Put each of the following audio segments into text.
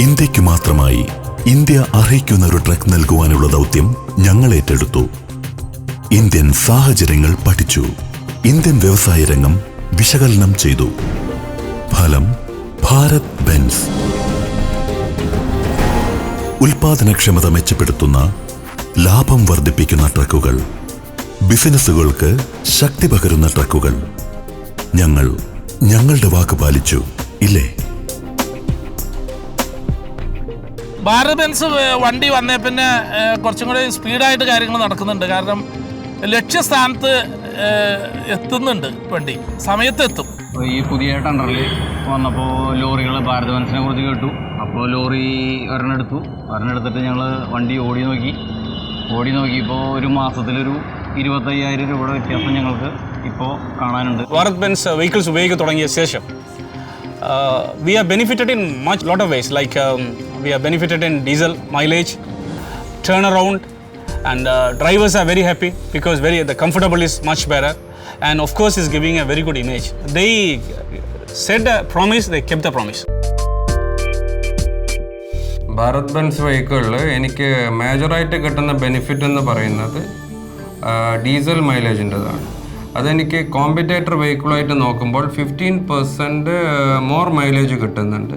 ഇന്ത്യക്ക് മാത്രമായി ഇന്ത്യ അർഹിക്കുന്ന ഒരു ട്രക്ക് നൽകുവാനുള്ള ദൗത്യം ഞങ്ങൾ ഏറ്റെടുത്തു. ഇന്ത്യൻ സാഹചര്യങ്ങൾ പഠിച്ചു. ഇന്ത്യൻ വ്യവസായ രംഗം വിശകലനം ചെയ്തു. ഫലം ഭാരത് ബെൻസ്. ഉൽപാദനക്ഷമത മെച്ചപ്പെടുത്തുന്ന, ലാഭം വർദ്ധിപ്പിക്കുന്ന ട്രക്കുകൾ, ബിസിനസ്സുകൾക്ക് ശക്തി പകരുന്ന ട്രക്കുകൾ. ഞങ്ങളുടെ വാക്ക് പാലിച്ചു, ഇല്ലേ? ഭാരത് ബെൻസ് വണ്ടി വന്നേ പിന്നെ കുറച്ചും കൂടി സ്പീഡായിട്ട് കാര്യങ്ങൾ നടക്കുന്നുണ്ട്. കാരണം ലക്ഷ്യസ്ഥാനത്ത് എത്തുന്നുണ്ട്, വണ്ടി സമയത്തെത്തും. ഈ പുതിയ ടെൻഡറിൽ വന്നപ്പോൾ ലോറികൾ ഭാരത് ബെൻസിനെ കുറിച്ച് കേട്ടു. അപ്പോൾ ലോറി ഒരെണ്ണെടുത്തിട്ട് ഞങ്ങൾ വണ്ടി ഓടി നോക്കിയപ്പോൾ ഒരു മാസത്തിലൊരു 25,000 രൂപയുടെ വ്യത്യാസം ഞങ്ങൾക്ക് ഇപ്പോൾ കാണാനുണ്ട്. ഭാരത് ബെൻസ് വെഹിക്കിൾസ് ഉപയോഗിക്കാൻ തുടങ്ങിയ ശേഷം we are benefited in lot of ways, like we are benefited in diesel mileage, turnaround, and drivers are very happy because the comfortable is much better, and of course is giving a very good image. They said a promise, they kept the promise. Bharat Benz വെഹിക്കിളിൽ എനിക്ക് മേജറായിട്ട് കിട്ടുന്ന benefit എന്ന് പറയുന്നത് diesel മൈലേജിൻ്റെതാണ്. അതെനിക്ക് competitor വെഹിക്കിളായിട്ട് നോക്കുമ്പോൾ 15% more mileage കിട്ടുന്നുണ്ട്.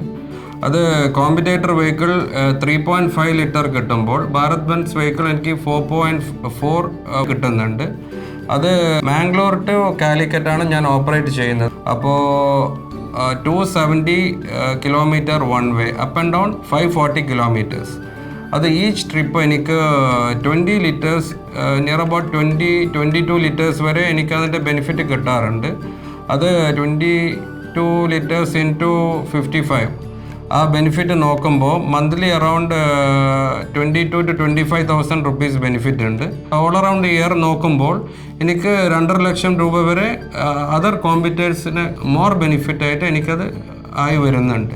അത് കോമ്പറ്റേറ്റർ വെഹിക്കിൾ 3.5 ലിറ്റർ കിട്ടുമ്പോൾ ഭാരത് ബെൻസ് വെഹിക്കിൾ എനിക്ക് 4.4 കിട്ടുന്നുണ്ട്. അത് മാംഗ്ലൂർ ടു കാലിക്കറ്റാണ് ഞാൻ ഓപ്പറേറ്റ് ചെയ്യുന്നത്. അപ്പോൾ 270 kilometre one way, up and down 540 kilometres. അത് ഈച്ച് ട്രിപ്പ് എനിക്ക് 20 ലിറ്റേഴ്സ്, നിയർ അബൌട്ട് 22 ലിറ്റേഴ്സ് വരെ എനിക്ക് അതിൻ്റെ ബെനിഫിറ്റ് കിട്ടാറുണ്ട്. അത് 22 ലിറ്റേഴ്സ് ഇൻറ്റു 55, ആ ബെനിഫിറ്റ് നോക്കുമ്പോൾ monthly around 22,000 to 25,000 rupees benefit ഉണ്ട്. ഓൾ അറൗണ്ട് ഇയർ നോക്കുമ്പോൾ എനിക്ക് 2.5 ലക്ഷം രൂപ വരെ അതർ കോമ്പറ്റേഴ്സിന് മോർ ബെനിഫിറ്റായിട്ട് എനിക്കത് ആയി വരുന്നുണ്ട്.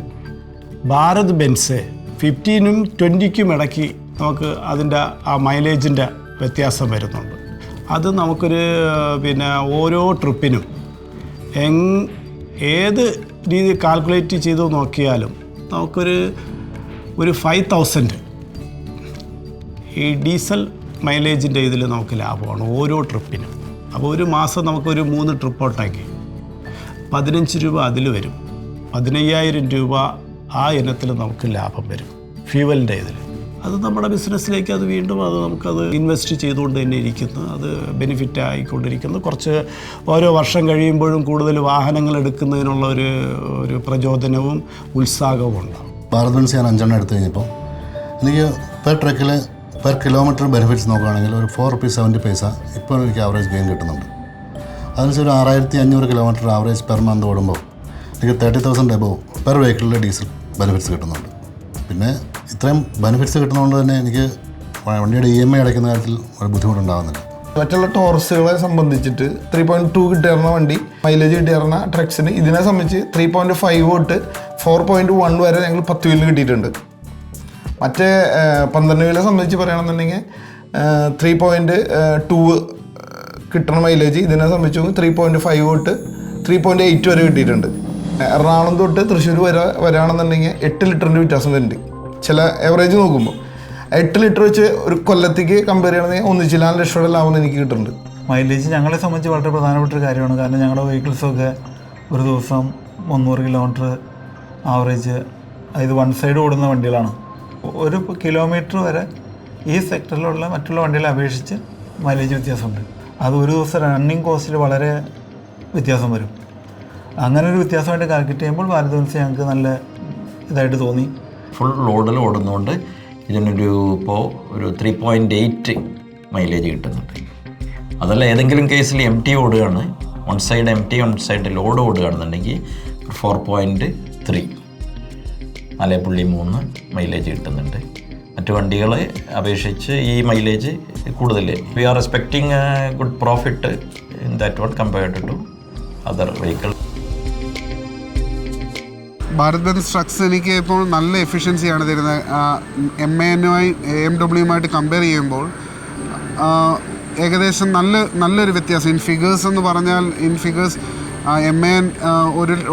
ഭാരത് ബെൻസ് 15-നും 20-ക്കും ഇടയ്ക്ക് നമുക്ക് അതിൻ്റെ ആ മൈലേജിൻ്റെ വ്യത്യാസം വരുന്നുണ്ട്. അത് നമുക്കൊരു ഓരോ ട്രിപ്പിനും ഏത് രീതി കാൽക്കുലേറ്റ് ചെയ്ത് നോക്കിയാലും നമുക്കൊരു 5,000 ഈ ഡീസൽ മൈലേജിൻ്റെ ഇതിൽ നമുക്ക് ലാഭമാണ് ഓരോ ട്രിപ്പിനും. അപ്പോൾ ഒരു മാസം നമുക്കൊരു 3 ട്രിപ്പോട്ടാക്കി 15 രൂപ അതിൽ വരും. 15,000 രൂപ ആ ഇനത്തിൽ നമുക്ക് ലാഭം വരും ഫ്യൂവലിൻ്റെ ഇതിൽ. അത് നമ്മുടെ ബിസിനസ്സിലേക്ക് അത് വീണ്ടും നമുക്കത് ഇൻവെസ്റ്റ് ചെയ്തുകൊണ്ട് തന്നെ ഇരിക്കുന്നു. അത് ബെനിഫിറ്റ് ആയിക്കൊണ്ടിരിക്കുന്നു. കുറച്ച് ഓരോ വർഷം കഴിയുമ്പോഴും കൂടുതൽ വാഹനങ്ങൾ എടുക്കുന്നതിനുള്ള ഒരു പ്രചോദനവും ഉത്സാഹവും ഉണ്ടാകും. ഭാരത് ബെൻസ് ഞാൻ 5 എടുത്തു കഴിഞ്ഞപ്പോൾ എനിക്ക് പെർ കിലോമീറ്റർ ബെനിഫിറ്റ്സ് നോക്കുകയാണെങ്കിൽ ഒരു 4 rupees 70 paise ഇപ്പോൾ എനിക്ക് ആവറേജ് ഗെയിൻ കിട്ടുന്നുണ്ട്. അതിനുശേഷം ഒരു 6,500 കിലോമീറ്റർ ആവറേജ് പെർ മന്ത് ഓടുമ്പോൾ എനിക്ക് 30,000 എബോവ് പെർ വെഹിക്കിളിൽ ഡീസൽ ബെനിഫിറ്റ്സ് കിട്ടുന്നുണ്ട്. പിന്നെ ഇത്രയും ബെനിഫിറ്റ്സ് കിട്ടുന്നതുകൊണ്ട് തന്നെ എനിക്ക് വണ്ടിയുടെ EMI അടയ്ക്കുന്ന കാര്യത്തിൽ ഒരു ബുദ്ധിമുട്ടുണ്ടാകുന്നില്ല. മറ്റുള്ള ടോറസുകളെ സംബന്ധിച്ചിട്ട് 3.2 കിട്ടിയിരുന്ന വണ്ടി മൈലേജ് കിട്ടിയിരുന്ന ട്രക്സിന് ഇതിനെ സംബന്ധിച്ച് 3.5 തൊട്ട് 4.1 വരെ ഞങ്ങൾ 10 വീലിന് കിട്ടിയിട്ടുണ്ട്. മറ്റേ 12 വീലെ സംബന്ധിച്ച് പറയുകയാണെന്നുണ്ടെങ്കിൽ 3.2 കിട്ടുന്ന മൈലേജ് ഇതിനെ സംബന്ധിച്ച് 3.5 തൊട്ട് 3.8 വരെ കിട്ടിയിട്ടുണ്ട്. എറണാകുളം തൊട്ട് തൃശ്ശൂർ വരാണെന്നുണ്ടെങ്കിൽ 8 ലിറ്ററിൻ്റെ വ്യത്യാസം വരുന്നുണ്ട്. ചില ആവറേജ് നോക്കുമ്പോൾ 8 ലിറ്റർ വെച്ച് ഒരു കൊല്ലത്തേക്ക് കമ്പയർ ചെയ്യണമെങ്കിൽ 1.4 ലക്ഷം ലാഭം എനിക്ക് കിട്ടുന്നുണ്ട്. മൈലേജ് ഞങ്ങളെ സംബന്ധിച്ച് വളരെ പ്രധാനപ്പെട്ട ഒരു കാര്യമാണ്. കാരണം ഞങ്ങളുടെ വെഹിക്കിൾസൊക്കെ ഒരു ദിവസം 300 കിലോമീറ്റർ ആവറേജ്, ഇത് വൺ സൈഡ് ഓടുന്ന വണ്ടികളാണ്. 1 കിലോമീറ്റർ വരെ ഈ സെക്ടറിലുള്ള മറ്റുള്ള വണ്ടികളെ അപേക്ഷിച്ച് മൈലേജ് വ്യത്യാസമുണ്ട്. അത് ഒരു ദിവസം റണ്ണിങ് കോസ്റ്റിൽ വളരെ വ്യത്യാസം വരും. അങ്ങനെ ഒരു വ്യത്യാസമായിട്ട് കാൽക്കുലേറ്റ് ചെയ്യുമ്പോൾ ഭാരത് ബെൻസ് ഞങ്ങൾക്ക് നല്ല ഇതായിട്ട് തോന്നി. ഫുൾ ലോഡിൽ ഓടുന്നതുകൊണ്ട് ഇതിനൊരു ഇപ്പോൾ ഒരു 3.8 മൈലേജ് കിട്ടുന്നുണ്ട്. അതല്ല ഏതെങ്കിലും കേസിൽ MT ഓടുകയാണ്, one side MT one side load ഓടുകയാണെന്നുണ്ടെങ്കിൽ 4.3 4.3 മൈലേജ് കിട്ടുന്നുണ്ട്. മറ്റു വണ്ടികളെ അപേക്ഷിച്ച് ഈ മൈലേജ് കൂടുതൽ. We are expecting good profit in that one compared to other vehicle. Bharat Benz trucks എനിക്ക് ഇപ്പോൾ നല്ല എഫിഷ്യൻസിയാണ് തരുന്നത്. AMWയുമായിട്ട് കമ്പയർ ചെയ്യുമ്പോൾ ഏകദേശം നല്ലൊരു വ്യത്യാസം. ഇൻ ഫിഗേഴ്സ് എന്ന് പറഞ്ഞാൽ MAN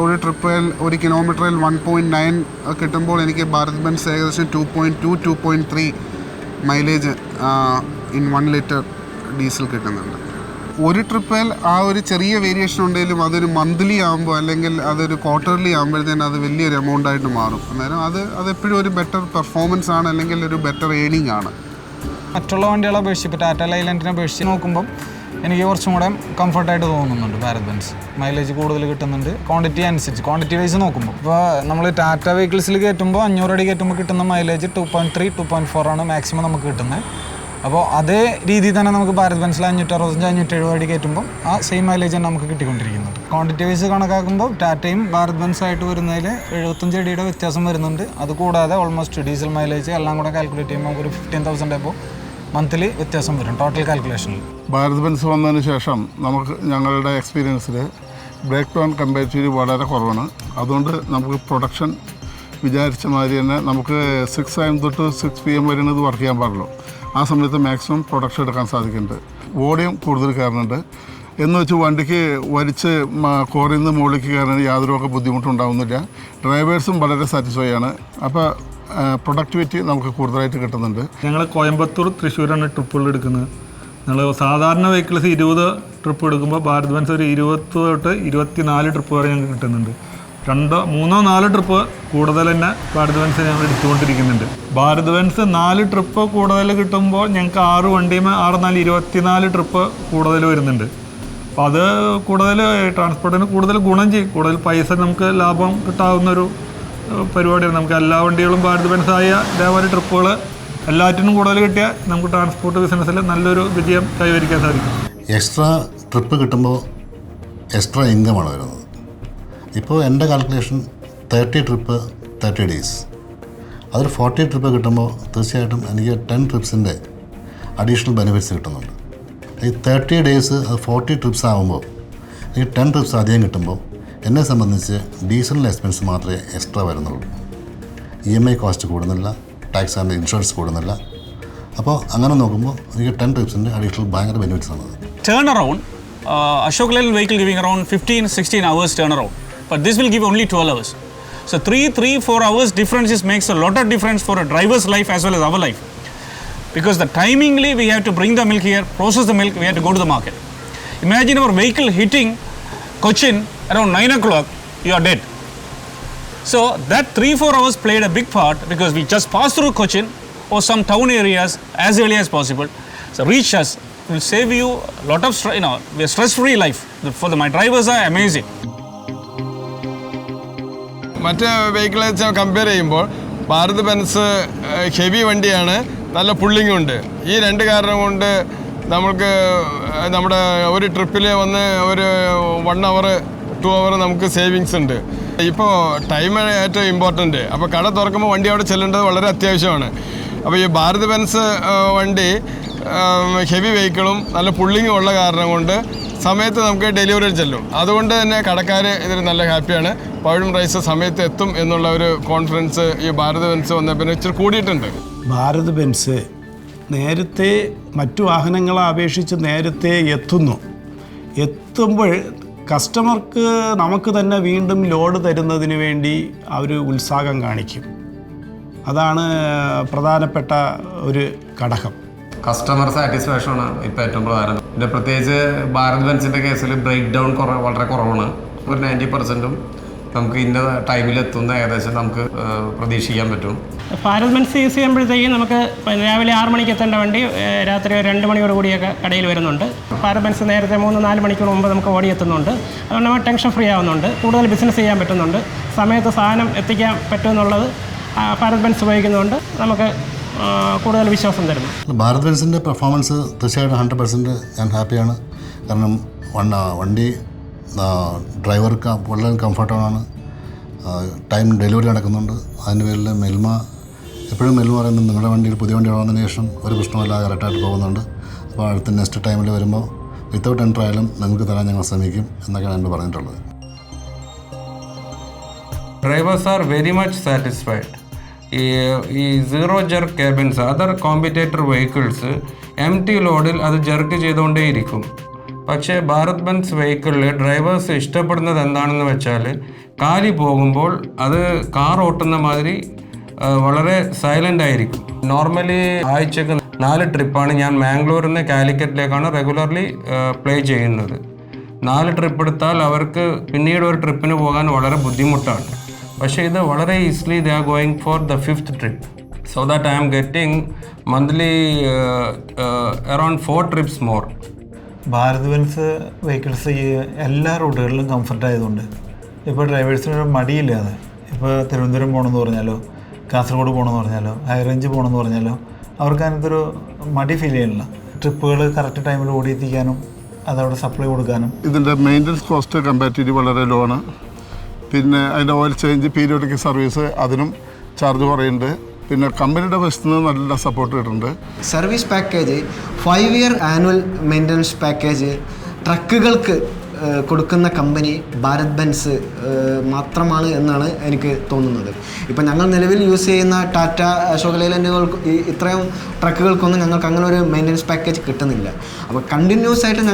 ഒരു ട്രിപ്പിൽ 1 കിലോമീറ്ററിൽ 1.9 കിട്ടുമ്പോൾ എനിക്ക് ഭാരത് ബെൻസ് ഏകദേശം 2.3 മൈലേജ് ഇൻ 1 ലിറ്റർ ഡീസൽ കിട്ടുന്നുണ്ട്. ഒരു ട്രിപ്പിൽ ആ ഒരു ചെറിയ വേരിയേഷൻ ഉണ്ടെങ്കിലും അതൊരു മന്ത്ലി ആകുമ്പോൾ അല്ലെങ്കിൽ അതൊരു ക്വാർട്ടർലി ആകുമ്പോഴത്തേനും അത് വലിയൊരു എമൗണ്ട് ആയിട്ട് മാറും. അന്നേരം അതെപ്പോഴും ഒരു ബെറ്റർ പെർഫോമൻസ് ആണ്, അല്ലെങ്കിൽ ഒരു ബെറ്റർ ഏണിംഗ് ആണ്. മറ്റുള്ള വണ്ടികളെ അപേക്ഷിച്ച് ഇപ്പോൾ ടാറ്റ ലൈലൻഡിനെ അപേക്ഷിച്ച് നോക്കുമ്പം എനിക്ക് കുറച്ചും കൂടെ കംഫർട്ടായിട്ട് തോന്നുന്നുണ്ട് ഭാരത് ബെൻസ്. മൈലേജ് കൂടുതൽ കിട്ടുന്നുണ്ട് ക്വാണ്ടിറ്റി അനുസരിച്ച്, ക്വാണ്ടിറ്റി വൈസ് നോക്കുമ്പോൾ. ഇപ്പോൾ നമ്മൾ ടാറ്റ വെഹിക്കിൾസിൽ കയറ്റുമ്പോൾ 500 അടി കയറ്റുമ്പോൾ കിട്ടുന്ന മൈലേജ് 2.3, 2.4 ആണ് മാക്സിമം നമുക്ക് കിട്ടുന്നത്. അപ്പോൾ അതേ രീതിയിൽ തന്നെ നമുക്ക് ഭാരത് ബെൻസിൽ 565, 570 അടി കയറ്റുമ്പോൾ ആ സെയിം മൈലേജ് തന്നെ നമുക്ക് കിട്ടിക്കൊണ്ടിരിക്കുന്നുണ്ട്. ക്വാണ്ടിറ്റി വൈസ് കണക്കാക്കുമ്പോൾ ടാറ്റയും ഭാരത് ബെൻസായിട്ട് വരുന്നതിൽ 75 അടിയുടെ വ്യത്യാസം വരുന്നുണ്ട്. അതുകൂടാതെ ഓൾമോസ്റ്റ് ഡീസൽ മൈലേജ് എല്ലാം കൂടെ കാൽക്കുലേറ്റ് ചെയ്യുമ്പോൾ നമുക്കൊരു 15,000 അപ്പോൾ മന്ത്ലി വ്യത്യാസം വരും ടോട്ടൽ കാൽക്കുലേഷനിൽ. ഭാരത് ബെൻസ് വന്നതിന് ശേഷം ഞങ്ങളുടെ എക്സ്പീരിയൻസിൽ ബ്രേക്ക് ഡൗൺ കമ്പാരിറ്റീവ്ലി വളരെ കുറവാണ്. അതുകൊണ്ട് നമുക്ക് പ്രൊഡക്ഷൻ വിചാരിച്ച മാതിരി തന്നെ നമുക്ക് 6 AM തൊട്ട് 6 PM വരെയാണ് ഇത് വർക്ക് ചെയ്യാൻ പാടുള്ളൂ. ആ സമയത്ത് മാക്സിമം പ്രൊഡക്ഷൻ എടുക്കാൻ സാധിക്കുന്നുണ്ട്. വോളിയം കൂടുതൽ കയറുന്നുണ്ട് എന്ന് വെച്ച് വണ്ടിക്ക് വലിച്ച് കോറിൽ നിന്ന് മുകളിലേക്ക് കയറാൻ യാതൊരു ബുദ്ധിമുട്ടുണ്ടാകുന്നില്ല. ഡ്രൈവേഴ്സും വളരെ സാറ്റിസ്ഫൈ ആണ്. അപ്പോൾ പ്രൊഡക്ടിവിറ്റി നമുക്ക് കൂടുതലായിട്ട് കിട്ടുന്നുണ്ട്. ഞങ്ങൾ കോയമ്പത്തൂർ, തൃശ്ശൂരാണ് ട്രിപ്പുകൾ എടുക്കുന്നത്. ഞങ്ങൾ സാധാരണ വെഹിക്കിൾസ് 20 ട്രിപ്പ് എടുക്കുമ്പോൾ ഭാരത് ബെൻസ് ഒരു 20 തൊട്ട് 24 ട്രിപ്പ് വരെ ഞങ്ങൾക്ക് കിട്ടുന്നുണ്ട്. 2, 3, 4 ട്രിപ്പ് കൂടുതൽ തന്നെ ഭാരത് ബെൻസ് ഞങ്ങൾ എടുത്തുകൊണ്ടിരിക്കുന്നുണ്ട്. ഭാരത് ബെൻസ് 4 ട്രിപ്പ് കൂടുതൽ കിട്ടുമ്പോൾ ഞങ്ങൾക്ക് 6 വണ്ടിയുമ്പോൾ 6, 4, 24 ട്രിപ്പ് കൂടുതൽ വരുന്നുണ്ട്. അപ്പോൾ അത് കൂടുതൽ ട്രാൻസ്പോർട്ടിന് കൂടുതൽ ഗുണം ചെയ്യും. കൂടുതൽ പൈസ നമുക്ക് ലാഭം കിട്ടാവുന്നൊരു പരിപാടിയാണ്. നമുക്ക് എല്ലാ വണ്ടികളും ഭാരത് ബെൻസായ ഇതേപോലെ ട്രിപ്പുകൾ എല്ലാറ്റിനും കൂടുതൽ കിട്ടിയാൽ നമുക്ക് ട്രാൻസ്പോർട്ട് ബിസിനസ്സിൽ നല്ലൊരു വിജയം കൈവരിക്കാൻ സാധിക്കും. എക്സ്ട്രാ ട്രിപ്പ് കിട്ടുമ്പോൾ എക്സ്ട്രാ ഇൻകമാണ് വരുന്നത്. ഇപ്പോൾ എൻ്റെ കാൽക്കുലേഷൻ 30 ട്രിപ്പ് 30 ഡേയ്സ്, അതൊരു 40 ട്രിപ്പ് കിട്ടുമ്പോൾ തീർച്ചയായിട്ടും എനിക്ക് 10 ട്രിപ്സിൻ്റെ അഡീഷണൽ ബെനിഫിറ്റ്സ് കിട്ടുന്നുണ്ട്. ഈ 30 ഡേയ്സ് 40 ട്രിപ്സ് ആകുമ്പോൾ എനിക്ക് 10 ട്രിപ്സ് അധികം കിട്ടുമ്പോൾ എന്നെ സംബന്ധിച്ച് ഡീസലിൻ്റെ എക്സ്പെൻസ് മാത്രമേ എക്സ്ട്രാ വരുന്നുള്ളൂ. EMI കോസ്റ്റ് കൂടുന്നില്ല, ടാക്സ് ആൻഡ് ഇൻഷുറൻസ് കൂടുന്നില്ല. അപ്പോൾ അങ്ങനെ നോക്കുമ്പോൾ എനിക്ക് 10 ട്രിപ്സിൻ്റെ അഡീഷണൽ ഭയങ്കര ബെനിഫിറ്റ്സ് ആണ്. Turn around, Ashok Leyland vehicle giving around 15-16 hours turnaround, but this will give only 12 hours. So 3-4 hours difference makes a lot of difference for a driver's life as well as our life. Because the timingly we have to bring the milk here, process the milk, we have to go to the market. Imagine our vehicle hitting Cochin around 9 o'clock, you are dead. So that 3-4 hours played a big part because we just passed through Cochin or some town areas as early as possible. So reach us, will save you a lot of we are stress-free life. My drivers are amazing. മറ്റ് വെഹിക്കിളെ compare ചെയ്യുമ്പോൾ Bharat Benz heavy വണ്ടിയാണ്, നല്ല പുള്ളിങ്ങും ഉണ്ട്. ഈ 2 കാരണം കൊണ്ട് നമുക്ക് നമ്മുടെ ഒരു ട്രിപ്പിൽ വന്ന് ഒരു 1 hour 2 hour നമുക്ക് സേവിങ്സ് ഉണ്ട്. ഇപ്പോൾ ടൈമാണ് ഏറ്റവും ഇമ്പോർട്ടൻറ്റ്. അപ്പോൾ കട തുറക്കുമ്പോൾ വണ്ടി അവിടെ ചെല്ലേണ്ടത് വളരെ അത്യാവശ്യമാണ്. അപ്പോൾ ഈ ഭാരത് ബെൻസ് വണ്ടി ഹെവി വെഹിക്കിളും നല്ല പുള്ളിങ്ങും ഉള്ള കാരണം കൊണ്ട് സമയത്ത് നമുക്ക് ഡെലിവറി ചെല്ലും. അതുകൊണ്ട് തന്നെ കടക്കാർ ഇതിൽ നല്ല ഹാപ്പിയാണ്. പൗഴും റൈസ് സമയത്ത് എത്തും എന്നുള്ള ഒരു കോൺഫിഡൻസ് ഈ ഭാരത് ബെൻസ് വന്ന പിന്നെ ഇച്ചിരി കൂടിയിട്ടുണ്ട്. ഭാരത് ബെൻസ് നേരത്തെ മറ്റു വാഹനങ്ങളെ അപേക്ഷിച്ച് നേരത്തെ എത്തുമ്പോൾ കസ്റ്റമർക്ക് നമുക്ക് തന്നെ വീണ്ടും ലോഡ് തരുന്നതിന് വേണ്ടി അവർ ഉത്സാഹം കാണിക്കും. അതാണ് പ്രധാനപ്പെട്ട ഒരു ഘടകം. കസ്റ്റമർ സാറ്റിസ്ഫാക്ഷനാണ് ഇപ്പോൾ ഏറ്റവും പ്രധാനം. പിന്നെ പ്രത്യേകിച്ച് ഭാരത് ബെൻസിൻ്റെ കേസിൽ ബ്രേക്ക് ഡൗൺ വളരെ കുറവാണ്. ഒരു 90% നമുക്ക് ഇന്ന ടൈമിലെത്തുന്ന ഏകദേശം നമുക്ക് പ്രതീക്ഷിക്കാൻ പറ്റും. ഭാരത് ബെൻസ് യൂസ് ചെയ്യുമ്പോഴത്തേക്കും നമുക്ക് രാവിലെ 6 മണിക്ക് എത്തേണ്ട വണ്ടി രാത്രി 2 മണിയോട് കൂടിയൊക്കെ കടയിൽ വരുന്നുണ്ട്. ഭാരത് ബെൻസ് നേരത്തെ 3-4 മണിക്കൂർ മുമ്പ് നമുക്ക് ഓടിയെത്തുന്നുണ്ട്. അതുകൊണ്ട് നമ്മൾ ടെൻഷൻ ഫ്രീ ആവുന്നുണ്ട്, കൂടുതൽ ബിസിനസ് ചെയ്യാൻ പറ്റുന്നുണ്ട്, സമയത്ത് സാധനം എത്തിക്കാൻ പറ്റുമെന്നുള്ളത് ഭാരത് ബെൻസ് ഉപയോഗിക്കുന്നതുകൊണ്ട് നമുക്ക് കൂടുതൽ വിശ്വാസം തരുന്നു. ഭാരത് ബെൻസിൻ്റെ പെർഫോമൻസ് തീർച്ചയായിട്ടും 100% ഞാൻ ഹാപ്പിയാണ്. കാരണം വണ്ടി ഡ്രൈവർക്ക് വളരെ കംഫർട്ടാണ്. ടൈം ഡെലിവറി നടക്കുന്നുണ്ട്. അതിൻ്റെ പേരിൽ എപ്പോഴും മെൽമ പറയുന്നത് നിങ്ങളുടെ വണ്ടിയിൽ പുതിയ വണ്ടി വന്നതിന് ശേഷം ഒരു പ്രശ്നമില്ലാതെ കറക്റ്റായിട്ട് പോകുന്നുണ്ട്. അപ്പോൾ അടുത്ത നെക്സ്റ്റ് ടൈമിൽ വരുമ്പോൾ വിത്തൗട്ട് എൻട്രി ആയാലും നിങ്ങൾക്ക് തരാൻ ഞങ്ങൾ ശ്രമിക്കും എന്നൊക്കെയാണ് എന്നോട് പറഞ്ഞിട്ടുള്ളത്. Drivers are very much satisfied. ഈ zero jerk cabins other competitor vehicles M T ലോഡിൽ അത് ജെർക്ക് ചെയ്തുകൊണ്ടേയിരിക്കും. പക്ഷേ ഭാരത് ബെൻസ് വെഹിക്കിളിൽ ഡ്രൈവേഴ്സ് ഇഷ്ടപ്പെടുന്നത് എന്താണെന്ന് വെച്ചാൽ കാലി പോകുമ്പോൾ അത് കാർ ഓട്ടുന്ന മാതിരി വളരെ സൈലൻ്റ് ആയിരിക്കും. നോർമലി ആഴ്ചക്ക് 4 ട്രിപ്പാണ് ഞാൻ മാംഗ്ലൂരിൽ നിന്ന് കാലിക്കറ്റിലേക്കാണ് റെഗുലർലി പ്ലേ ചെയ്യുന്നത്. 4 ട്രിപ്പ് എടുത്താൽ അവർക്ക് പിന്നീട് ഒരു ട്രിപ്പിന് പോകാൻ വളരെ ബുദ്ധിമുട്ടാണ്. പക്ഷേ ഇത് വളരെ easily they are going for the 5th trip. So that I am getting monthly around 4 trips more. Bharat Benz vehicles ഈ എല്ലാ റൂട്ടുകളിലും കംഫർട്ട് ആയതുകൊണ്ട് ഇപ്പോൾ ഡ്രൈവേഴ്സിനൊരു മടിയില്ലാതെ ഇപ്പോൾ തിരുവനന്തപുരം പോകണമെന്ന് പറഞ്ഞാലോ കാസർഗോഡ് പോകണമെന്ന് പറഞ്ഞാലോ ഹൈ റേഞ്ച് പോകണമെന്ന് പറഞ്ഞാലോ അവർക്ക് അതിനകത്തൊരു മടി ഫീൽ ചെയ്യണില്ല. ട്രിപ്പുകൾ കറക്റ്റ് ടൈമിൽ ഓടിയെത്തിക്കാനും അതവിടെ സപ്ലൈ കൊടുക്കാനും. ഇതിൻ്റെ മെയിൻ്റനൻസ് കോസ്റ്റ് കമ്പാരിറ്റീവ്ലി വളരെ ലോ ആണ്. പിന്നെ അതിൻ്റെ ഓയിൽ ചേഞ്ച് പീരിയോഡിക് സർവീസ് അതിനും ചാർജ് കുറയുന്നുണ്ട്. പിന്നെ കമ്പനിയുടെ വശത്ത് നിന്ന് നല്ല സപ്പോർട്ട് കിട്ടുന്നുണ്ട്. Service package 5 year annual maintenance package ട്രക്കുകൾക്ക് കൊടുക്കുന്ന കമ്പനി ഭാരത് ബെൻസ് മാത്രമാണ് എന്നാണ് എനിക്ക് തോന്നുന്നത്. ഇപ്പം ഞങ്ങൾ നിലവിൽ യൂസ് ചെയ്യുന്ന ടാറ്റ അശോക് ലൈലൻഡുകൾക്ക് ഇത്രയും ട്രക്കുകൾക്കൊന്നും ഞങ്ങൾക്ക് അങ്ങനെ ഒരു മെയിൻ്റനൻസ് പാക്കേജ് കിട്ടുന്നില്ല. അപ്പോൾ കണ്ടിന്യൂസ് ആയിട്ട്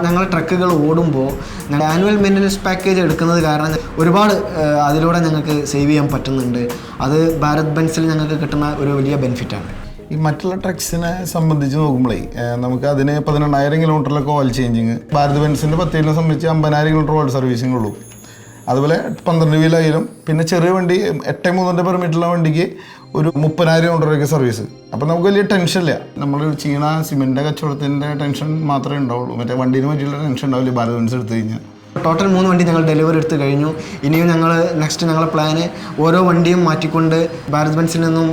ഞങ്ങൾ ട്രക്കുകൾ ഓടുമ്പോൾ ഞങ്ങൾ ആനുവൽ മെയിൻ്റനൻസ് പാക്കേജ് എടുക്കുന്നത് കാരണം ഒരുപാട് അതിലൂടെ ഞങ്ങൾക്ക് സേവ് ചെയ്യാൻ പറ്റുന്നുണ്ട്. അത് ഭാരത് ബെൻസിൽ ഞങ്ങൾക്ക് കിട്ടുന്ന ഒരു വലിയ ബെനിഫിറ്റാണ്. ഈ മറ്റുള്ള ട്രക്സിനെ സംബന്ധിച്ച് നോക്കുമ്പോഴേ നമുക്ക് അതിന് 18,000 കിലോമീറ്ററിലൊക്കെ ഓയിൽ ചേഞ്ചിങ്, ഭാരത് ബെൻസിൻ്റെ 10 സംബന്ധിച്ച് 50,000 കിലോമീറ്റർ ഓയിൽ സർവീസിംഗ് ഉള്ളൂ. അതുപോലെ 12 വീലായാലും പിന്നെ ചെറിയ വണ്ടി 8.3 പെർമിറ്റുള്ള വണ്ടിക്ക് ഒരു 30,000 കിലോമീറ്ററൊക്കെ സർവീസ്. അപ്പോൾ നമുക്ക് വലിയ ടെൻഷനില്ല. നമ്മൾ ചീണ സിമെൻറ്റിൻ്റെ കച്ചവടത്തിൻ്റെ ടെൻഷൻ മാത്രമേ ഉണ്ടാവുള്ളൂ. മറ്റേ വണ്ടീനെ പറ്റിയുള്ള ടെൻഷൻ ഉണ്ടാവില്ല ഭാരത് ബെൻസ് എടുത്തു കഴിഞ്ഞാൽ. ടോട്ടൽ 3 വണ്ടി ഞങ്ങൾ ഡെലിവറി എടുത്ത് കഴിഞ്ഞു. ഇനിയും ഞങ്ങളുടെ പ്ലാന് ഓരോ വണ്ടിയും മാറ്റിക്കൊണ്ട് ഭാരത് ബെൻസിൽ നിന്നും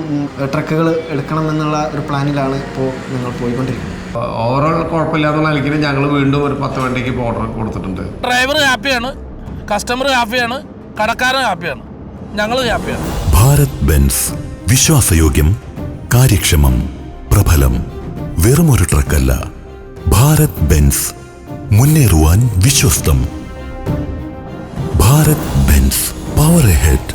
ട്രക്കുകൾ എടുക്കണം എന്നുള്ള ഒരു പ്ലാനിലാണ് ഇപ്പോൾ ഞങ്ങൾ പോയിക്കൊണ്ടിരിക്കുന്നത്. ഓവറോൾ കുഴപ്പമില്ലാത്ത നിലയ്ക്ക് ഞങ്ങൾ വീണ്ടും ഒരു 10 വണ്ടിക്ക് ഓർഡർ കൊടുത്തിട്ടുണ്ട്. ഡ്രൈവർ ഹാപ്പിയാണ്, കസ്റ്റമർ ഹാപ്പിയാണ്, കടക്കാരൻ ഹാപ്പിയാണ്, ഞങ്ങൾ ഹാപ്പിയാണ്. ഭാരത് ബെൻസ് വിശ്വാസയോഗ്യം, കാര്യക്ഷമം, പ്രബലം. വെറുമൊരു ട്രക്കല്ല. ഭാരത് ബെൻസ് മുന്നേറുവാൻ വിശ്വസ്തം. Bharat Benz, power ahead.